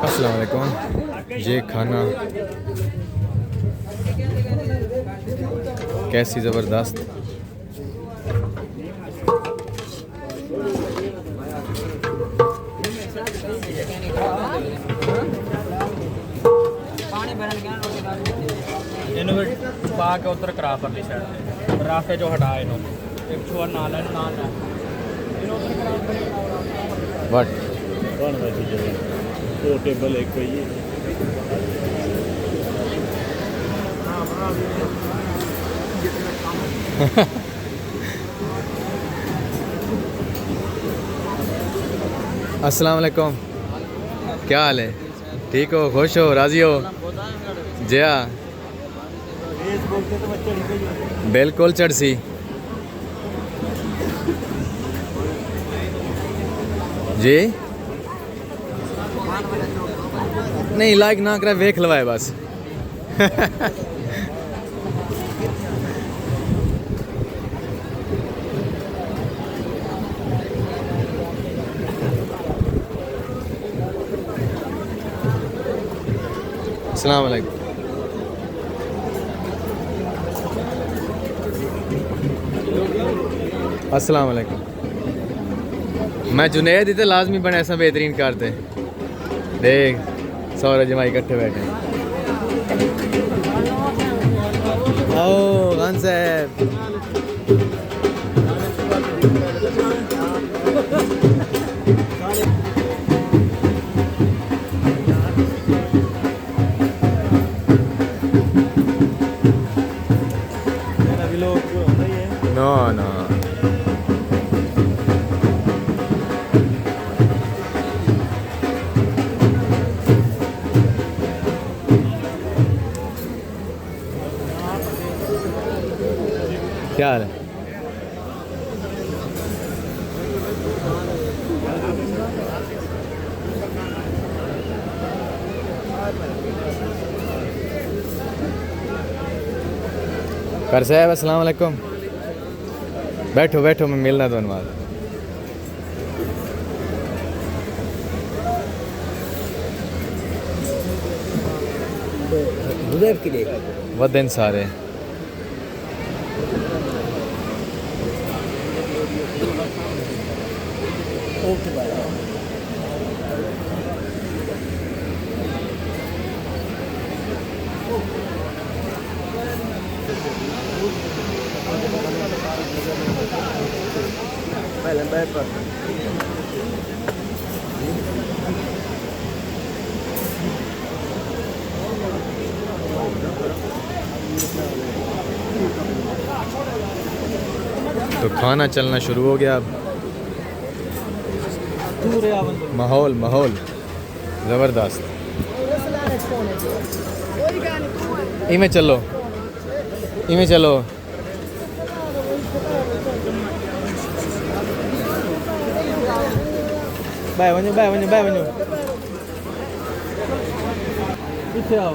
अस्सलाम वालेकुम। ये खाना कैसी ज़बरदस्त। इन्होंने छुपा के उधर करा परली साइड रास्ते जो हटा इन्होंने एक छोर नाल है व्हाट कौन वैसी जगह दो टेबल एक कोई अस्सलाम वालेकुम। क्या हाल है? ठीक हो? खुश हो? राज़ी हो? जया बिल्कुल चढ़सी। जी नहीं लाइक ना करे वेख लवाए बस। अस्सलाम वालेकुम। अस्सलाम वालेकुम। मैं जुनेद इतने लाजमी बने ऐसा बेहतरीन करते देख सौरज जमाई इकट्ठे बैठे। ओ खान साहब नो नो क्या हाल है? कर साहब अस्सलाम वालेकुम। बैठो बैठो मैं मिलना धन्यवाद। वदन सारे तो खाना चलना शुरू हो गया। अब माहौल माहौल ज़बरदस्त। इमें चलो इमें चलो। बाय वञो बाय वञो बाय वञो किथे आओ